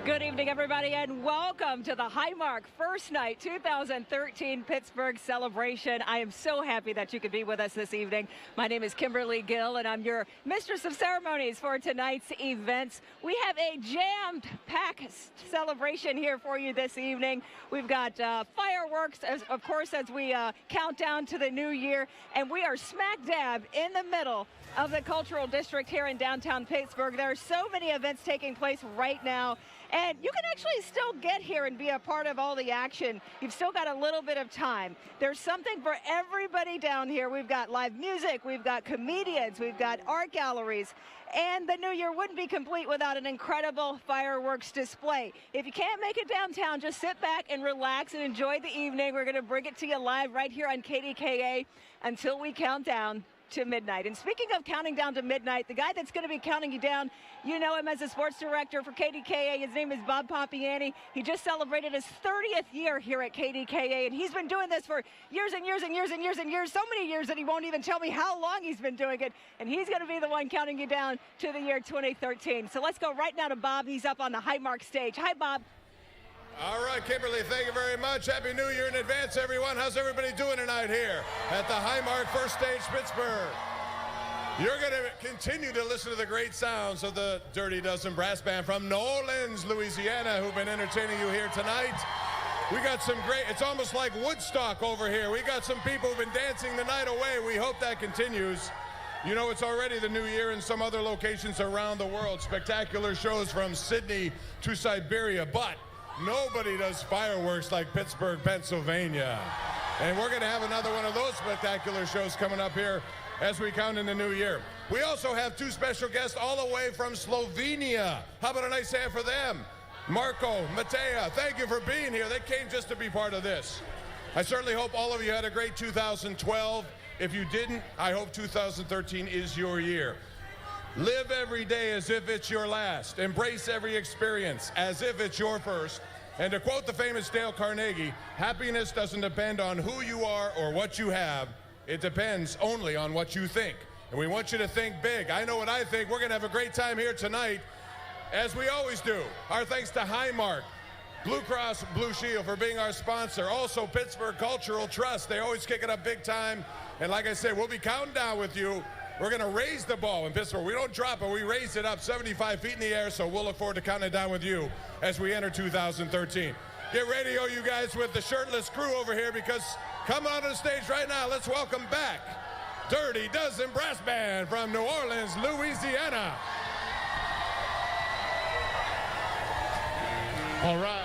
Good evening, everybody, and welcome to the Highmark First Night 2013 Pittsburgh celebration. I am so happy that you could be with us this evening. My name is Kimberly Gill, and I'm your mistress of ceremonies for tonight's events. We have a jam-packed celebration here for you this evening. We've got fireworks, of course, as we count down to the new year, and we are smack dab in the middle of the Cultural District here in downtown Pittsburgh. There are so many events taking place right now, and you can actually still get here and be a part of all the action. You've still got a little bit of time. There's something for everybody down here. We've got live music, we've got comedians, we've got art galleries, and the new year wouldn't be complete without an incredible fireworks display. If you can't make it downtown, just sit back and relax and enjoy the evening. We're going to bring it to you live right here on KDKA until we count down to midnight. And speaking of counting down to midnight, the guy that's going to be counting you down, you know him as a sports director for KDKA. His name is Bob Pompiani. He just celebrated his 30th year here at KDKA, and he's been doing this for years and years and years and years and years, so many years that he won't even tell me how long he's been doing it. And he's going to be the one counting you down to the year 2013. So let's go right now to Bob. He's up on the Highmark stage. Hi, Bob. All right, Kimberly, thank you very much. Happy New Year in advance, everyone. How's everybody doing tonight here at the Highmark First Stage, Pittsburgh? You're going to continue to listen to the great sounds of the Dirty Dozen Brass Band from New Orleans, Louisiana, who've been entertaining you here tonight. We got some great, it's almost like Woodstock over here. We got some people who've been dancing the night away. We hope that continues. You know, it's already the new year in some other locations around the world. Spectacular shows from Sydney to Siberia, but nobody does fireworks like Pittsburgh, Pennsylvania. And we're going to have another one of those spectacular shows coming up here as we count in the new year. We also have two special guests all the way from Slovenia. How about a nice hand for them? Marco, Matea, thank you for being here. They came just to be part of this. I certainly hope all of you had a great 2012. If you didn't, I hope 2013 is your year. Live every day as if it's your last. Embrace every experience as if it's your first. And to quote the famous Dale Carnegie, happiness doesn't depend on who you are or what you have. It depends only on what you think. And we want you to think big. I know what I think. We're going to have a great time here tonight, as we always do. Our thanks to Highmark, Blue Cross Blue Shield for being our sponsor. Also, Pittsburgh Cultural Trust. They always kick it up big time. And like I said, we'll be counting down with you. We're going to raise the ball in Pittsburgh. We don't drop it. We raise it up 75 feet in the air, so we'll look forward to counting it down with you as we enter 2013. Get ready, oh, you guys, with the shirtless crew over here, because come on to the stage right now. Let's welcome back Dirty Dozen Brass Band from New Orleans, Louisiana. All right.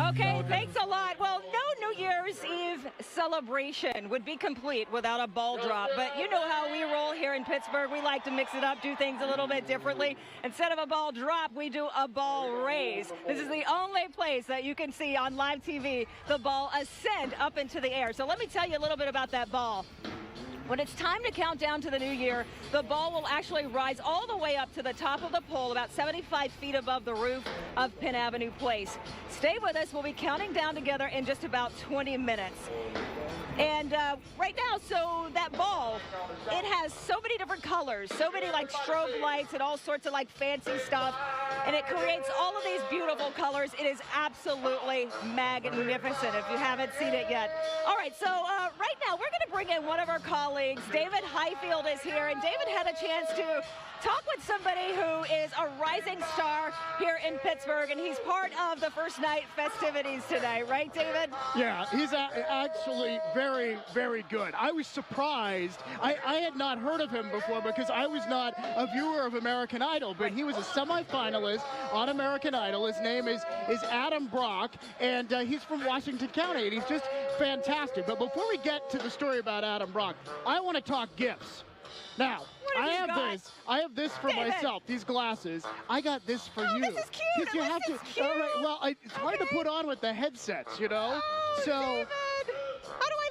Okay, thanks a lot. Well, no New Year's Eve celebration would be complete without a ball drop. But you know how we roll here in Pittsburgh. We like to mix it up, do things a little bit differently. Instead of a ball drop, we do a ball raise. This is the only place that you can see on live TV the ball ascend up into the air. So let me tell you a little bit about that ball. When it's time to count down to the new year, the ball will actually rise all the way up to the top of the pole, about 75 feet above the roof of Penn Avenue Place. Stay with us. We'll be counting down together in just about 20 minutes. And right now, so that ball, it has so many different colors, so many like strobe lights and all sorts of like fancy stuff. And it creates all of these beautiful colors. It is absolutely magnificent if you haven't seen it yet. All right, so right now we're going to bring in one of our colleagues. David Highfield is here, and David had a chance to talk with somebody who is a rising star here in Pittsburgh, and he's part of the first night festivities today, right, David? Yeah, he's actually very, very good. I was surprised. I had not heard of him before because I was not a viewer of American Idol, but he was a semifinalist on American Idol. His name is Adam Brock, and he's from Washington County, and he's just fantastic. But before we get to the story about Adam Brock, I want to talk gifts. Now, I have this for David. myself, these glasses. I got this for you. This is cute. You have This to, is cute. all right, well, it's hard to put on with the headsets, you know? Oh, so David, how do I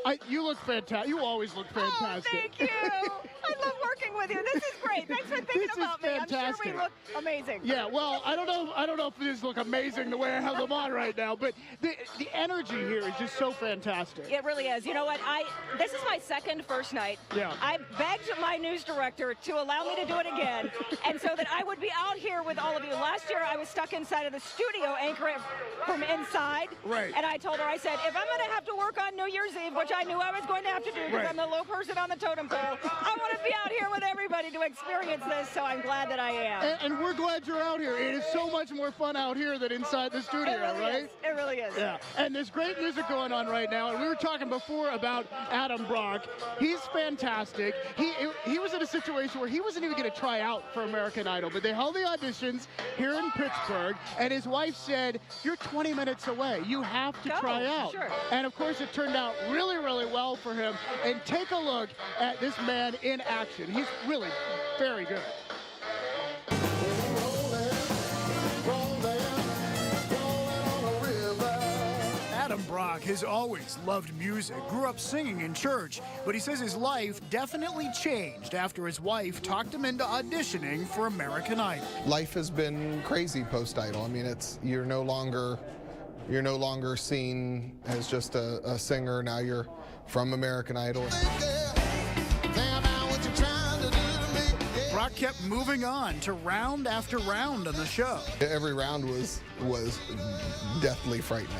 look? you look fantastic. You always look fantastic. Oh, thank you. I love working with you. This is great. Thanks for thinking This is about me. I'm sure fantastic. we look amazing. Yeah, well, I don't know if these look amazing the way I have them on right now, but the energy here is just so fantastic. It really is. You know what? This is my second first night. Yeah. I begged my news director to allow me to do it again, and so that I would be out here with all of you. Last year, I was stuck inside of the studio anchoring from inside. Right. And I told her, I said, if I'm going to have to work on New Year's Eve, which I knew I was going to have to do because Right. I'm the low person on the totem pole, I want to be out here with everybody to experience this, so I'm glad that I am. And we're glad you're out here. It is so much more fun out here than inside the studio, It really right? is. It really is. Yeah, and there's great music going on right now. And we were talking before about Adam Brock. He's fantastic. He was in a situation where he wasn't even going to try out for American Idol, but they held the auditions here in Pittsburgh, and his wife said, "You're 20 minutes away. You have to Go, try out." sure. And of course, it turned out really, really well for him. And take a look at this man in action. He's really very good. Adam Brock has always loved music, grew up singing in church, but he says his life definitely changed after his wife talked him into auditioning for American Idol. Life has been crazy post-Idol. I mean, you're no longer seen as just a singer. Now you're from American Idol. Brock kept moving on to round after round on the show. Every round was deathly frightening.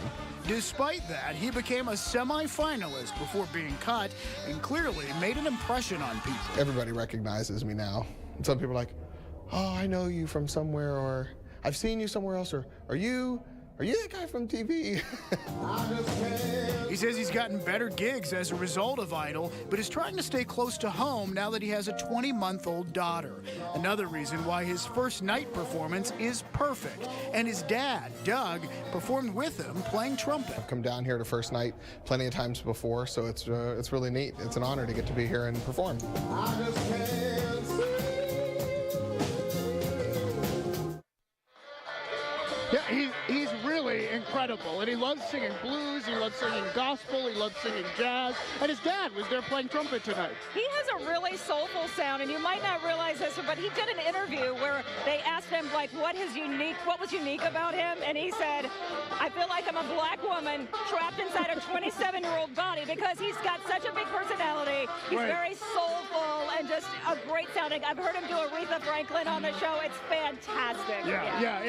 Despite that, he became a semi-finalist before being cut and clearly made an impression on people. Everybody recognizes me now. Some people are like, "Oh, I know you from somewhere," or "I've seen you somewhere else," or Are you that guy from TV?" He says he's gotten better gigs as a result of Idol, but is trying to stay close to home now that he has a 20-month-old daughter. Another reason why his first night performance is perfect. And his dad, Doug, performed with him playing trumpet. I've come down here to first night plenty of times before, so it's really neat. It's an honor to get to be here and perform. Yeah, he's really incredible, and he loves singing blues, he loves singing gospel, he loves singing jazz, and his dad was there playing trumpet tonight. He has a really soulful sound, and you might not realize this, but he did an interview where they asked him, like, what was unique about him, and he said, "I feel like I'm a black woman trapped inside a 27-year-old body," because he's got such a big personality. He's Right. very soulful and just a great sounding. I've heard him do Aretha Franklin on the show. It's fantastic. Yeah.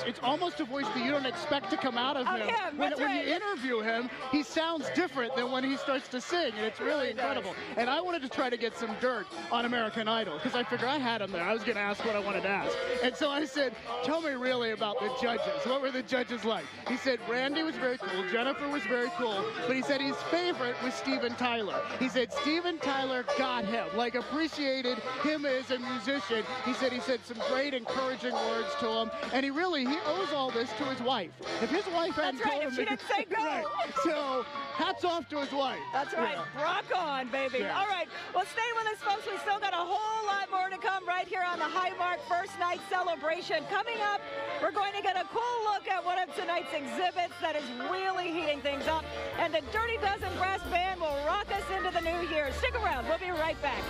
It's almost a voice that you don't expect to come out of him. When right. you interview him, he sounds different than when he starts to sing, and it's really incredible. And I wanted to try to get some dirt on American Idol, because I figured I had him there. I was going to ask what I wanted to ask. And so I said, "Tell me really about the judges. What were the judges like?" He said, "Randy was very cool, Jennifer was very cool," but he said his favorite was Steven Tyler. He said Steven Tyler got him, like appreciated him as a musician. He said some great encouraging words to him, and he owes all this to his wife. If his wife hadn't That's right, told if him she to- didn't say go. Right. So hats off to his wife. That's right. Yeah. Rock on, baby. Yeah. All right. Well, stay with us, folks. We still got a whole lot more to come right here on the Highmark First Night Celebration. Coming up, we're going to get a cool look at one of tonight's exhibits that is really heating things up. And the Dirty Dozen Brass Band will rock us into the new year. Stick around. We'll be right back.